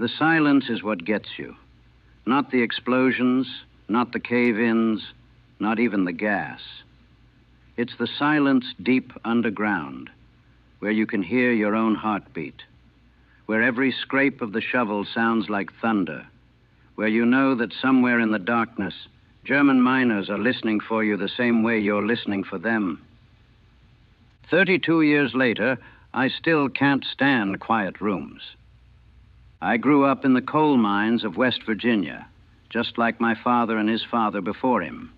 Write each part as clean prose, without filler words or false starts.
The silence is what gets you. Not the explosions, not the cave-ins, not even the gas. It's the silence deep underground, where you can hear your own heartbeat, where every scrape of the shovel sounds like thunder, where you know that somewhere in the darkness, German miners are listening for you the same way you're listening for them. 32 years later, I still can't stand quiet rooms. I grew up in the coal mines of West Virginia, just like my father and his father before him.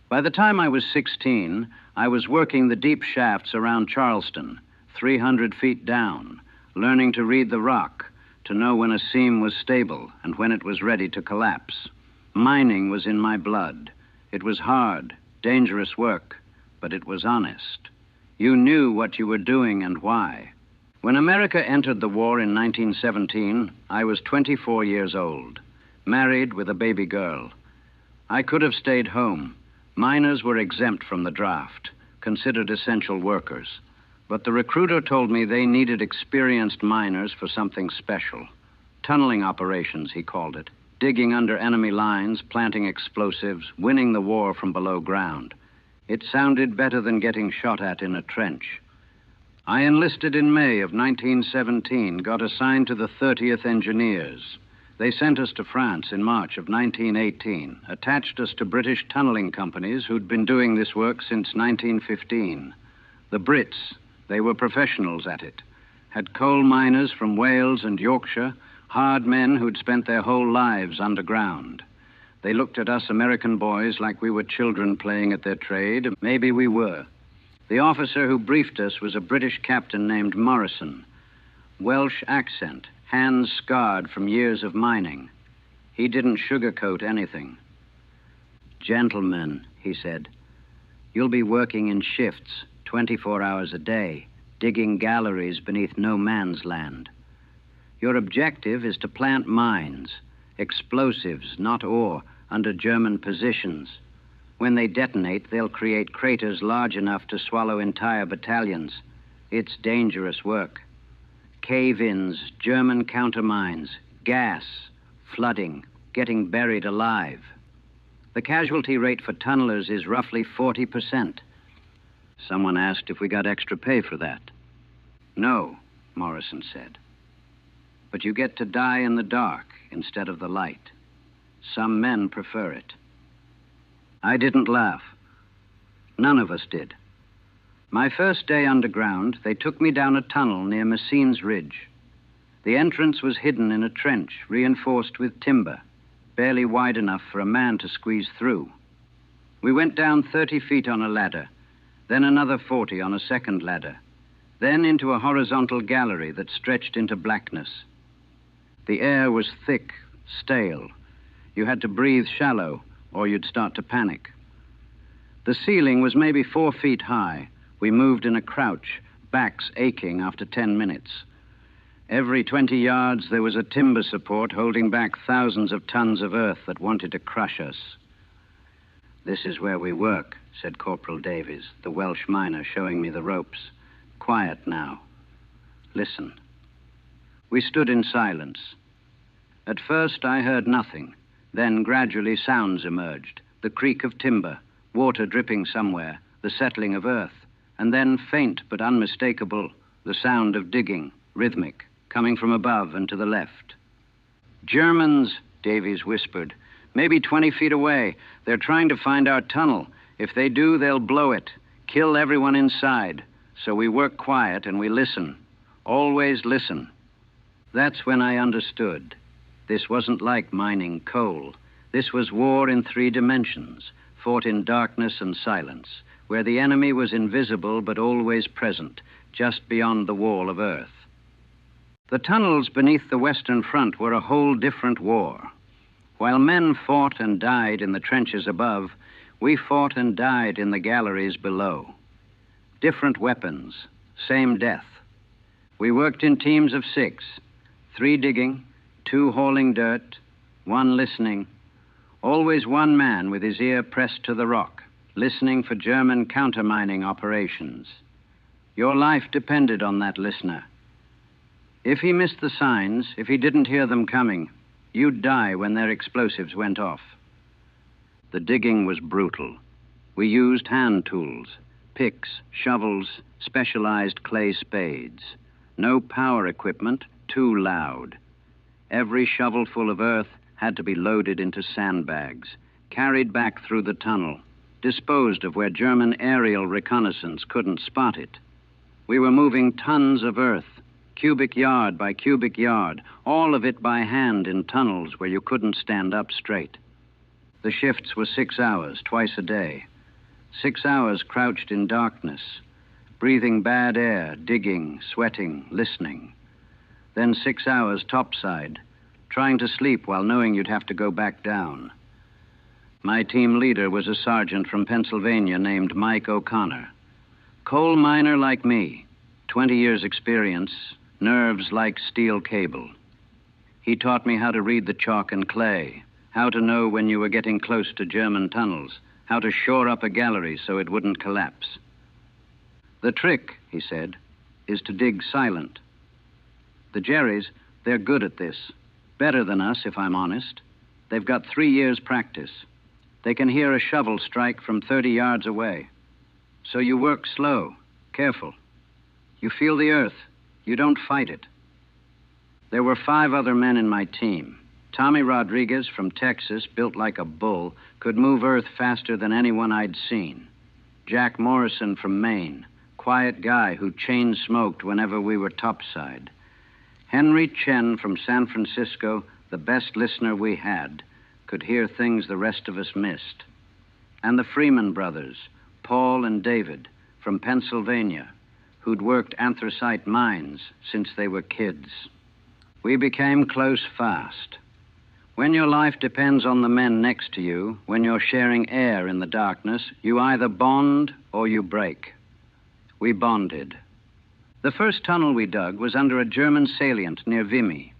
By the time I was 16, I was working the deep shafts around Charleston, 300 feet down, learning to read the rock, to know when a seam was stable and when it was ready to collapse. Mining was in my blood. It was hard, dangerous work, but it was honest. You knew what you were doing and why. When America entered the war in 1917, I was 24 years old, married with a baby girl. I could have stayed home. Miners were exempt from the draft, considered essential workers. But the recruiter told me they needed experienced miners for something special. Tunneling operations, he called it. Digging under enemy lines, planting explosives, winning the war from below ground. It sounded better than getting shot at in a trench. I enlisted in May of 1917, got assigned to the 30th Engineers. They sent us to France in March of 1918, attached us to British tunneling companies who'd been doing this work since 1915. The Brits, they were professionals at it, had coal miners from Wales and Yorkshire, hard men who'd spent their whole lives underground. They looked at us American boys like we were children playing at their trade. Maybe we were. The officer who briefed us was a British captain named Morrison. Welsh accent, hands scarred from years of mining. He didn't sugarcoat anything. "Gentlemen," he said, "you'll be working in shifts, 24 hours a day, digging galleries beneath no man's land. Your objective is to plant mines, explosives, not ore, under German positions. When they detonate, they'll create craters large enough to swallow entire battalions. It's dangerous work. Cave-ins, German countermines, gas, flooding, getting buried alive. The casualty rate for tunnelers is roughly 40%. Someone asked if we got extra pay for that. "No," Morrison said. "But you get to die in the dark instead of the light. Some men prefer it." I didn't laugh. None of us did. My first day underground, they took me down a tunnel near Messines Ridge. The entrance was hidden in a trench, reinforced with timber, barely wide enough for a man to squeeze through. We went down 30 feet on a ladder, then another 40 on a second ladder, then into a horizontal gallery that stretched into blackness. The air was thick, stale. You had to breathe shallow, or you'd start to panic. The ceiling was maybe 4 feet high. We moved in a crouch, backs aching after 10 minutes. Every 20 yards, there was a timber support holding back thousands of tons of earth that wanted to crush us. "This is where we work," said Corporal Davies, the Welsh miner showing me the ropes. "Quiet now. Listen." We stood in silence. At first, I heard nothing. Then gradually sounds emerged, the creak of timber, water dripping somewhere, the settling of earth, and then faint but unmistakable, the sound of digging, rhythmic, coming from above and to the left. "Germans," Davies whispered, "maybe 20 feet away. They're trying to find our tunnel. If they do, they'll blow it, kill everyone inside. So we work quiet and we listen. Always listen." That's when I understood. This wasn't like mining coal. This was war in 3 dimensions, fought in darkness and silence, where the enemy was invisible but always present, just beyond the wall of earth. The tunnels beneath the Western Front were a whole different war. While men fought and died in the trenches above, we fought and died in the galleries below. Different weapons, same death. We worked in teams of 6, 3 digging, 2 hauling dirt, 1 listening. Always one man with his ear pressed to the rock, listening for German countermining operations. Your life depended on that listener. If he missed the signs, if he didn't hear them coming, you'd die when their explosives went off. The digging was brutal. We used hand tools, picks, shovels, specialized clay spades. No power equipment, too loud. Every shovelful of earth had to be loaded into sandbags, carried back through the tunnel, disposed of where German aerial reconnaissance couldn't spot it. We were moving tons of earth, cubic yard by cubic yard, all of it by hand in tunnels where you couldn't stand up straight. The shifts were 6 hours, twice a day. 6 hours crouched in darkness, breathing bad air, digging, sweating, listening. Then 6 hours topside, trying to sleep while knowing you'd have to go back down. My team leader was a sergeant from Pennsylvania named Mike O'Connor. Coal miner like me, 20 years experience, nerves like steel cable. He taught me how to read the chalk and clay, how to know when you were getting close to German tunnels, how to shore up a gallery so it wouldn't collapse. The trick, he said, is to dig silent. The Jerrys, they're good at this. Better than us, if I'm honest. They've got 3 years' practice. They can hear a shovel strike from 30 yards away. So you work slow, careful. You feel the earth. You don't fight it. There were 5 other men in my team. Tommy Rodriguez from Texas, built like a bull, could move earth faster than anyone I'd seen. Jack Morrison from Maine, quiet guy who chain smoked whenever we were topside. Henry Chen from San Francisco, the best listener we had, could hear things the rest of us missed. And the Freeman brothers, Paul and David, from Pennsylvania, who'd worked anthracite mines since they were kids. We became close fast. When your life depends on the men next to you, when you're sharing air in the darkness, you either bond or you break. We bonded. The first tunnel we dug was under a German salient near Vimy.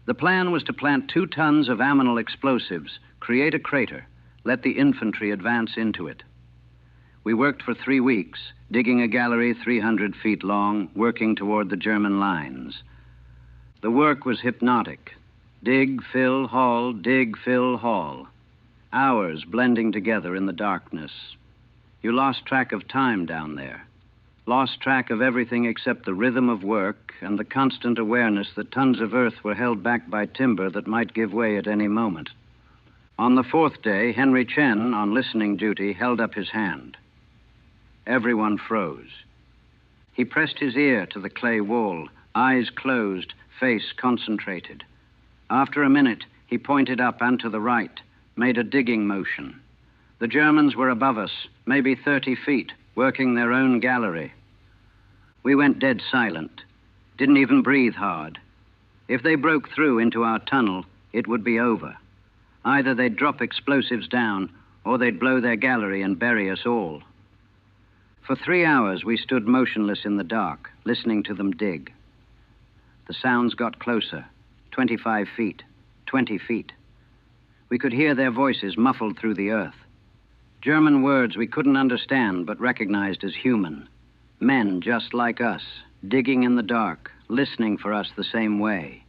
The plan was to plant 2 tons of aminal explosives, create a crater, let the infantry advance into it. We worked for 3 weeks, digging a gallery 300 feet long, working toward the German lines. The work was hypnotic. Dig, fill, haul, dig, fill, haul. Hours blending together in the darkness. You lost track of time down there. Lost track of everything except the rhythm of work and the constant awareness that tons of earth were held back by timber that might give way at any moment. On the 4th day, Henry Chen, on listening duty, held up his hand. Everyone froze. He pressed his ear to the clay wall, eyes closed, face concentrated. After a minute, he pointed up and to the right, made a digging motion. The Germans were above us, maybe 30 feet, working their own gallery. We went dead silent, didn't even breathe hard. If they broke through into our tunnel, it would be over. Either they'd drop explosives down, or they'd blow their gallery and bury us all. For 3 hours, we stood motionless in the dark, listening to them dig. The sounds got closer, 25 feet, 20 feet. We could hear their voices muffled through the earth. German words we couldn't understand but recognized as human. Men just like us, digging in the dark, listening for us the same way.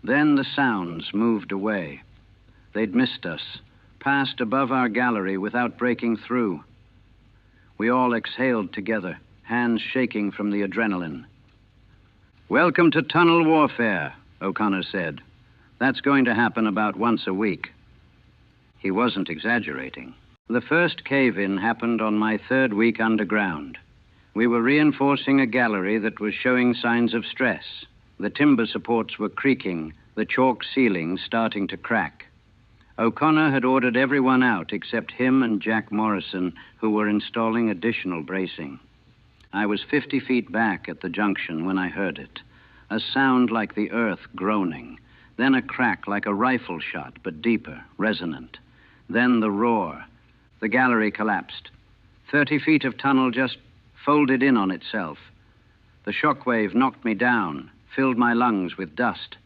Then the sounds moved away. They'd missed us, passed above our gallery without breaking through. We all exhaled together, hands shaking from the adrenaline. "Welcome to tunnel warfare," O'Connor said. "That's going to happen about once a week." He wasn't exaggerating. The first cave-in happened on my 3rd week underground. We were reinforcing a gallery that was showing signs of stress. The timber supports were creaking, the chalk ceiling starting to crack. O'Connor had ordered everyone out except him and Jack Morrison, who were installing additional bracing. I was 50 feet back at the junction when I heard it. A sound like the earth groaning. Then a crack like a rifle shot, but deeper, resonant. Then the roar. The gallery collapsed. 30 feet of tunnel just folded in on itself. The shockwave knocked me down, filled my lungs with dust.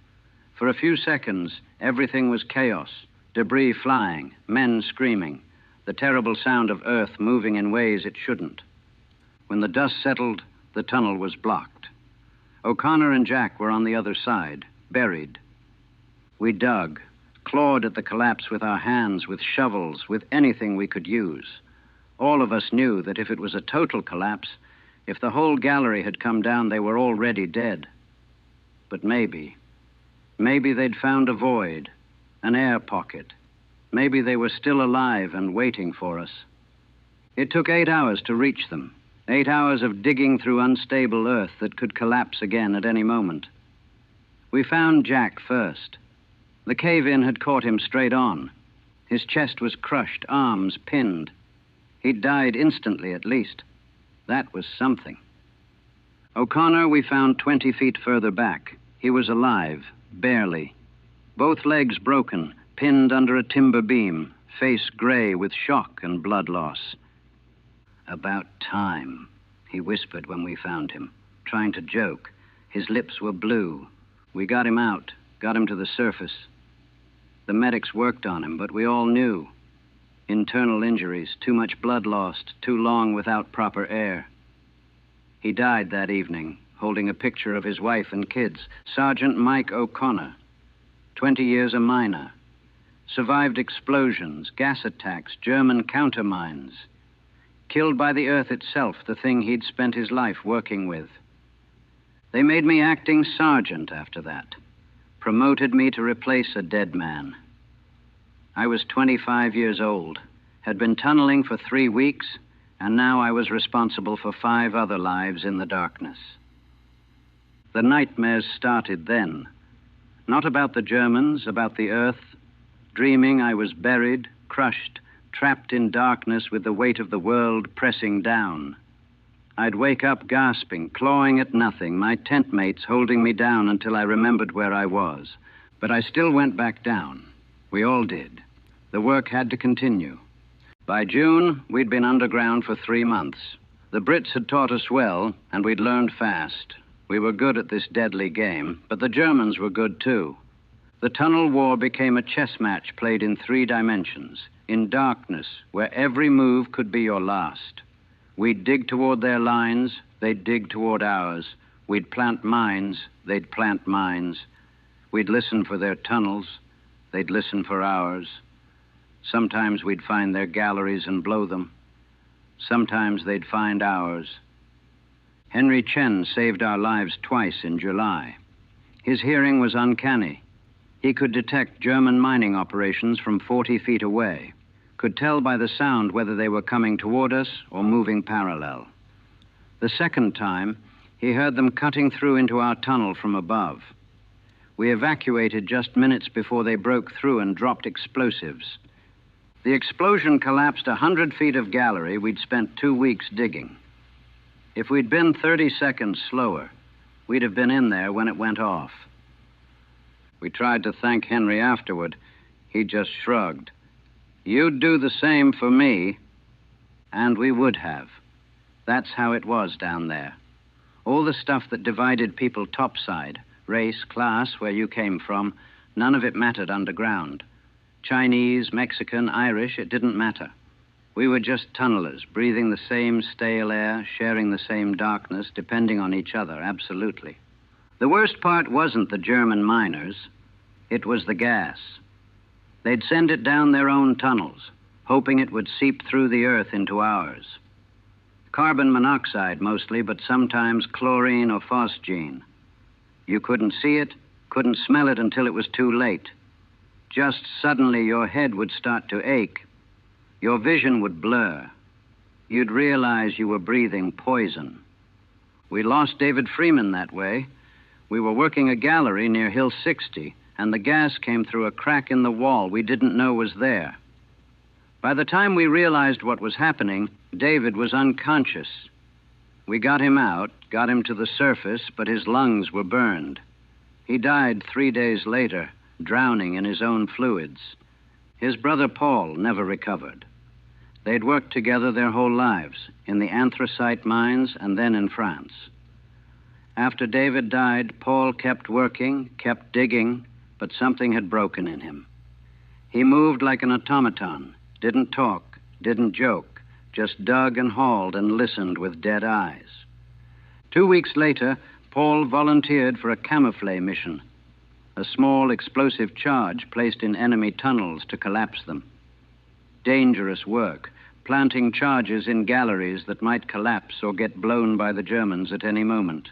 For a few seconds, everything was chaos. Debris flying, men screaming, the terrible sound of earth moving in ways it shouldn't. When the dust settled, the tunnel was blocked. O'Connor and Jack were on the other side, buried. We dug, clawed at the collapse with our hands, with shovels, with anything we could use. All of us knew that if it was a total collapse, if the whole gallery had come down, they were already dead. But maybe they'd found a void, an air pocket. Maybe they were still alive and waiting for us. It took 8 hours to reach them, 8 hours of digging through unstable earth that could collapse again at any moment. We found Jack first. The cave-in had caught him straight on. His chest was crushed, arms pinned. He'd died instantly, at least. That was something. O'Connor we found 20 feet further back. He was alive, barely. Both legs broken, pinned under a timber beam, face gray with shock and blood loss. "About time," he whispered when we found him, trying to joke. His lips were blue. We got him out, got him to the surface. The medics worked on him, but we all knew. Internal injuries, too much blood lost, too long without proper air. He died that evening, holding a picture of his wife and kids. Sergeant Mike O'Connor, 20 years a miner. Survived explosions, gas attacks, German countermines. Killed by the earth itself, the thing he'd spent his life working with. They made me acting sergeant after that. Promoted me to replace a dead man. I was 25 years old, had been tunneling for 3 weeks, and now I was responsible for 5 other lives in the darkness. The nightmares started then. Not about the Germans, about the earth, dreaming I was buried, crushed, trapped in darkness with the weight of the world pressing down. I'd wake up gasping, clawing at nothing, my tent mates holding me down until I remembered where I was. But I still went back down. We all did. The work had to continue. By June, we'd been underground for 3 months. The Brits had taught us well, and we'd learned fast. We were good at this deadly game, but the Germans were good too. The tunnel war became a chess match played in 3 dimensions, in darkness, where every move could be your last. We'd dig toward their lines, they'd dig toward ours. We'd plant mines, they'd plant mines. We'd listen for their tunnels, they'd listen for ours. Sometimes we'd find their galleries and blow them. Sometimes they'd find ours. Henry Chen saved our lives twice in July. His hearing was uncanny. He could detect German mining operations from 40 feet away, could tell by the sound whether they were coming toward us or moving parallel. The second time, he heard them cutting through into our tunnel from above. We evacuated just minutes before they broke through and dropped explosives. The explosion collapsed 100 feet of gallery we'd spent 2 weeks digging. If we'd been 30 seconds slower, we'd have been in there when it went off. We tried to thank Henry afterward. He just shrugged. "You'd do the same for me." And we would have. That's how it was down there. All the stuff that divided people topside, race, class, where you came from, none of it mattered underground. Chinese, Mexican, Irish, it didn't matter. We were just tunnelers, breathing the same stale air, sharing the same darkness, depending on each other, absolutely. The worst part wasn't the German miners. It was the gas. They'd send it down their own tunnels, hoping it would seep through the earth into ours. Carbon monoxide mostly, but sometimes chlorine or phosgene. You couldn't see it, couldn't smell it until it was too late. Just suddenly your head would start to ache. Your vision would blur. You'd realize you were breathing poison. We lost David Freeman that way. We were working a gallery near Hill 60, and the gas came through a crack in the wall we didn't know was there. By the time we realized what was happening, David was unconscious. We got him out, got him to the surface, but his lungs were burned. He died 3 days later, drowning in his own fluids. His brother Paul never recovered. They'd worked together their whole lives, in the anthracite mines and then in France. After David died, Paul kept working, kept digging, but something had broken in him. He moved like an automaton, didn't talk, didn't joke, just dug and hauled and listened with dead eyes. 2 weeks later, Paul volunteered for a camouflage mission, a small explosive charge placed in enemy tunnels to collapse them. Dangerous work, planting charges in galleries that might collapse or get blown by the Germans at any moment.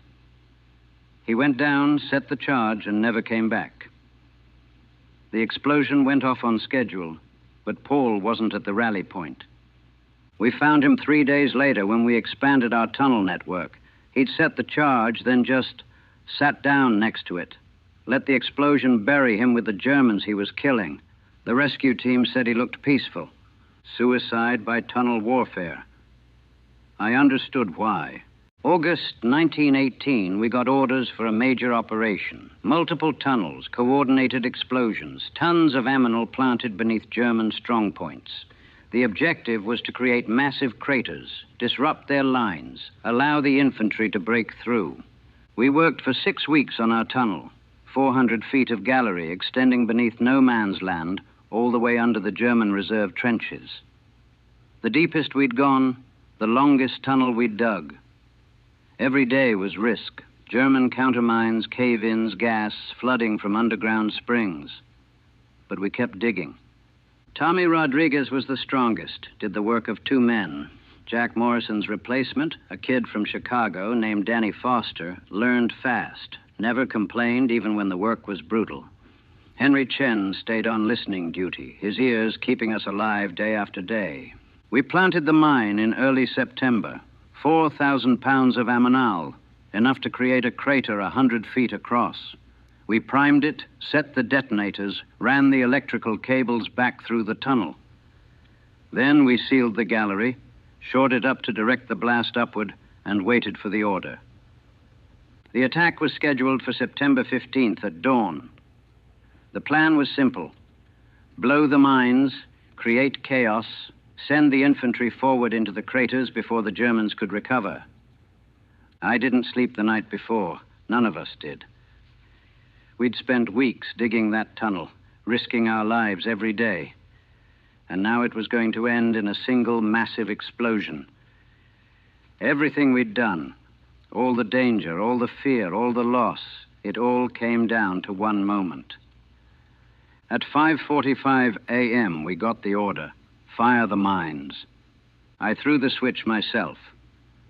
He went down, set the charge, and never came back. The explosion went off on schedule, but Paul wasn't at the rally point. We found him 3 days later when we expanded our tunnel network. He'd set the charge, then just sat down next to it, let the explosion bury him with the Germans he was killing. The rescue team said he looked peaceful. Suicide by tunnel warfare. I understood why. August 1918, we got orders for a major operation. Multiple tunnels, coordinated explosions, tons of ammonal planted beneath German strongpoints. The objective was to create massive craters, disrupt their lines, allow the infantry to break through. We worked for 6 weeks on our tunnel, 400 feet of gallery extending beneath no man's land, all the way under the German reserve trenches. The deepest we'd gone, the longest tunnel we'd dug. Every day was risk. German countermines, cave-ins, gas, flooding from underground springs. But we kept digging. Tommy Rodriguez was the strongest, did the work of 2 men. Jack Morrison's replacement, a kid from Chicago named Danny Foster, learned fast, never complained even when the work was brutal. Henry Chen stayed on listening duty, his ears keeping us alive day after day. We planted the mine in early September. 4,000 pounds of ammonal, enough to create a crater 100 feet across. We primed it, set the detonators, ran the electrical cables back through the tunnel. Then we sealed the gallery, shored it up to direct the blast upward, and waited for the order. The attack was scheduled for September 15th at dawn. The plan was simple. Blow the mines, create chaos, send the infantry forward into the craters before the Germans could recover. I didn't sleep the night before. None of us did. We'd spent weeks digging that tunnel, risking our lives every day. And now it was going to end in a single massive explosion. Everything we'd done, all the danger, all the fear, all the loss, it all came down to one moment. At 5:45 a.m., we got the order. Fire the mines. I threw the switch myself,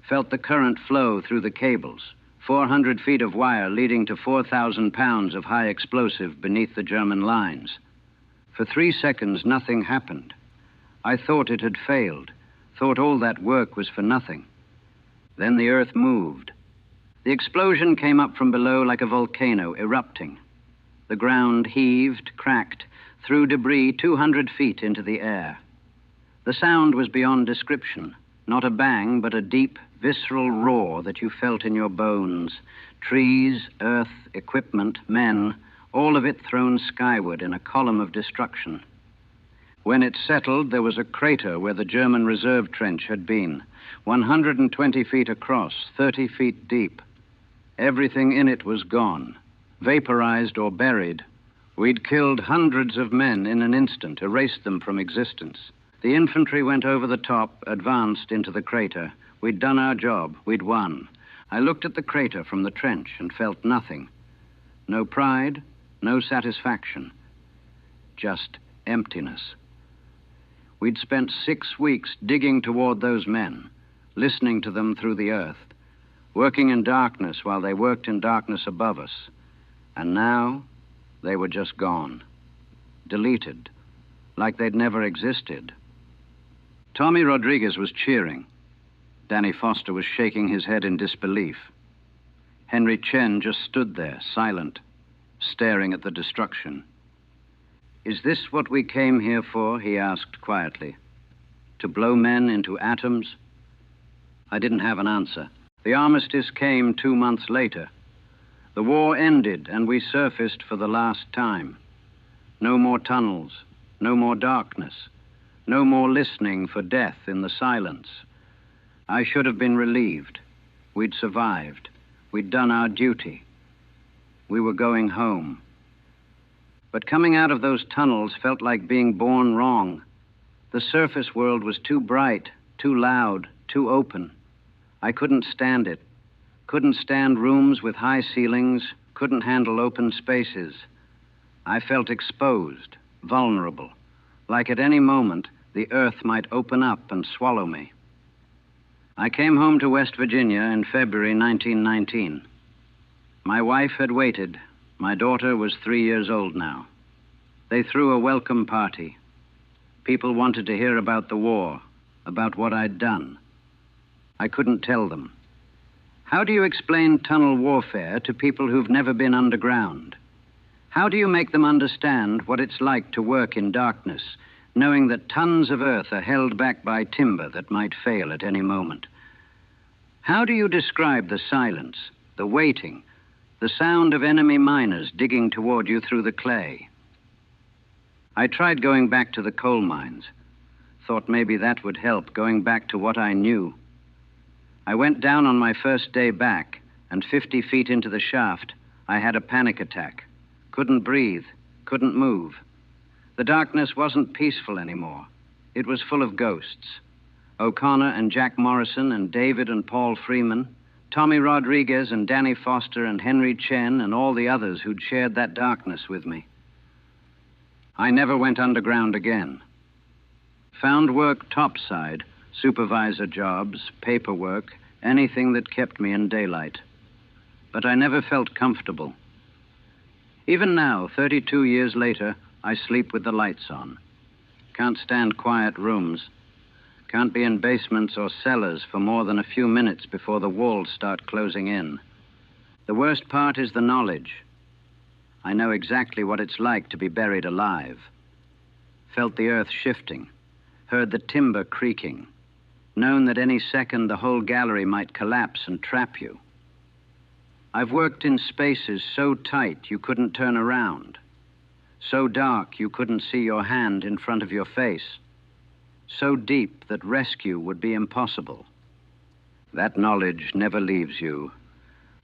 felt the current flow through the cables, 400 feet of wire leading to 4,000 pounds of high explosive beneath the German lines. For 3 seconds, nothing happened. I thought it had failed, thought all that work was for nothing. Then the earth moved. The explosion came up from below like a volcano erupting. The ground heaved, cracked, threw debris 200 feet into the air. The sound was beyond description. Not a bang, but a deep, visceral roar that you felt in your bones. Trees, earth, equipment, men, all of it thrown skyward in a column of destruction. When it settled, there was a crater where the German reserve trench had been, 120 feet across, 30 feet deep. Everything in it was gone, vaporized or buried. We'd killed hundreds of men in an instant, erased them from existence. The infantry went over the top, advanced into the crater. We'd done our job. We'd won. I looked at the crater from the trench and felt nothing. No pride, no satisfaction. Just emptiness. We'd spent 6 weeks digging toward those men, listening to them through the earth, working in darkness while they worked in darkness above us. And now, they were just gone. Deleted, like they'd never existed. Tommy Rodriguez was cheering. Danny Foster was shaking his head in disbelief. Henry Chen just stood there, silent, staring at the destruction. "Is this what we came here for?" he asked quietly. "To blow men into atoms?" I didn't have an answer. The armistice came 2 months later. The war ended, and we surfaced for the last time. No more tunnels, no more darkness. No more listening for death in the silence. I should have been relieved. We'd survived. We'd done our duty. We were going home. But coming out of those tunnels felt like being born wrong. The surface world was too bright, too loud, too open. I couldn't stand it. couldn't stand rooms with high ceilings, couldn't handle open spaces. I felt exposed, vulnerable, like at any moment the earth might open up and swallow me. I came home to West Virginia in February 1919. My wife had waited. My daughter was 3 years old now. They threw a welcome party. People wanted to hear about the war, about what I'd done. I couldn't tell them. How do you explain tunnel warfare to people who've never been underground? How do you make them understand what it's like to work in darkness, knowing that tons of earth are held back by timber that might fail at any moment? How do you describe the silence, the waiting, the sound of enemy miners digging toward you through the clay? I tried going back to the coal mines. Thought maybe that would help, going back to what I knew. I went down on my first day back, and 50 feet into the shaft, I had a panic attack. Couldn't breathe, couldn't move. The darkness wasn't peaceful anymore. It was full of ghosts. O'Connor and Jack Morrison and David and Paul Freeman, Tommy Rodriguez and Danny Foster and Henry Chen and all the others who'd shared that darkness with me. I never went underground again. Found work topside, supervisor jobs, paperwork, anything that kept me in daylight. But I never felt comfortable. Even now, 32 years later, I sleep with the lights on. Can't stand quiet rooms. Can't be in basements or cellars for more than a few minutes before the walls start closing in. The worst part is the knowledge. I know exactly what it's like to be buried alive. Felt the earth shifting, heard the timber creaking, known that any second the whole gallery might collapse and trap you. I've worked in spaces so tight you couldn't turn around, so dark you couldn't see your hand in front of your face, so deep that rescue would be impossible. That knowledge never leaves you.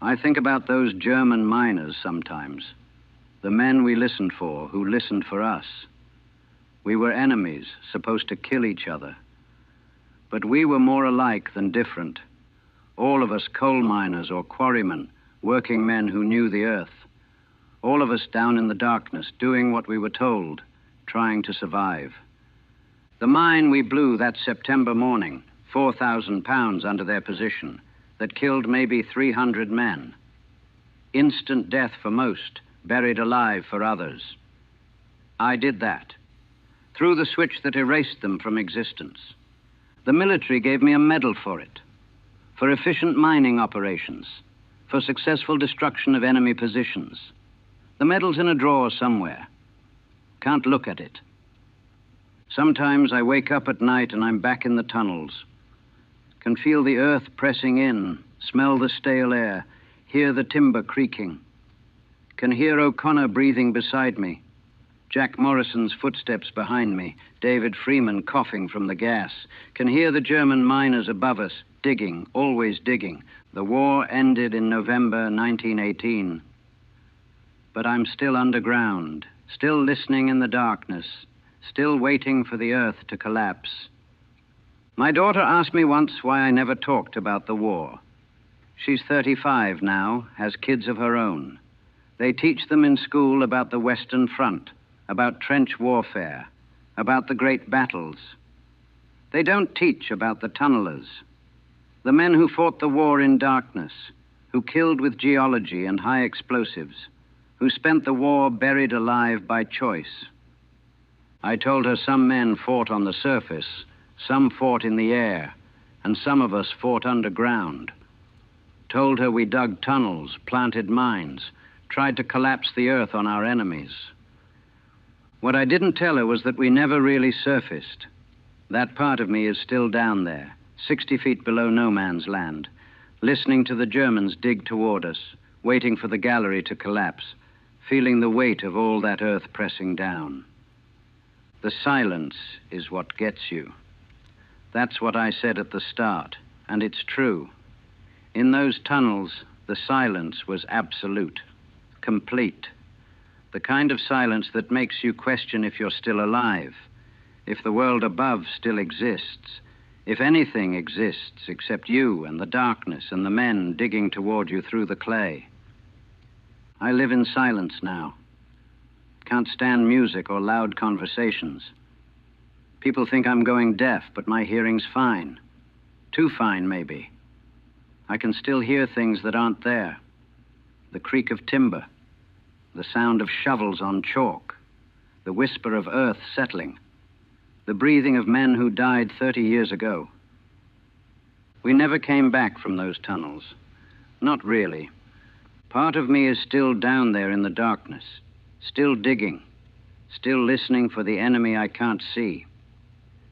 I think about those German miners sometimes. The men we listened for, who listened for us. We were enemies, supposed to kill each other. But we were more alike than different. All of us coal miners or quarrymen, working men who knew the earth. All of us down in the darkness, doing what we were told, trying to survive. The mine we blew that September morning, 4,000 pounds under their position, that killed maybe 300 men. Instant death for most, buried alive for others. I did that. Threw the switch that erased them from existence. The military gave me a medal for it. For efficient mining operations. For successful destruction of enemy positions. The medal's in a drawer somewhere. Can't look at it. Sometimes I wake up at night and I'm back in the tunnels. Can feel the earth pressing in, smell the stale air, hear the timber creaking. Can hear O'Connor breathing beside me, Jack Morrison's footsteps behind me, David Freeman coughing from the gas. Can hear the German miners above us, digging, always digging. The war ended in November 1918. But I'm still underground, still listening in the darkness, still waiting for the earth to collapse. My daughter asked me once why I never talked about the war. She's 35 now, has kids of her own. They teach them in school about the Western Front, about trench warfare, about the great battles. They don't teach about the tunnelers, the men who fought the war in darkness, who killed with geology and high explosives, who spent the war buried alive by choice. I told her some men fought on the surface, some fought in the air, and some of us fought underground. Told her we dug tunnels, planted mines, tried to collapse the earth on our enemies. What I didn't tell her was that we never really surfaced. That part of me is still down there, 60 feet below no man's land, listening to the Germans dig toward us, waiting for the gallery to collapse, feeling the weight of all that earth pressing down. The silence is what gets you. That's what I said at the start, and it's true. In those tunnels, the silence was absolute. Complete. The kind of silence that makes you question if you're still alive, if the world above still exists, If anything exists except you and the darkness and the men digging toward you through the clay. I live in silence now. Can't stand music or loud conversations. People think I'm going deaf, but my hearing's fine. Too fine, maybe. I can still hear things that aren't there. The creak of timber, the sound of shovels on chalk, the whisper of earth settling, the breathing of men who died 30 years ago. We never came back from those tunnels. Not really. Part of me is still down there in the darkness, still digging, still listening for the enemy I can't see,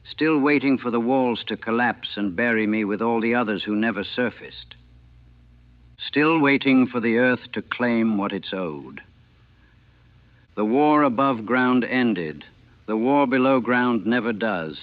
still waiting for the walls to collapse and bury me with all the others who never surfaced, still waiting for the earth to claim what it's owed. The war above ground ended. The war below ground never does.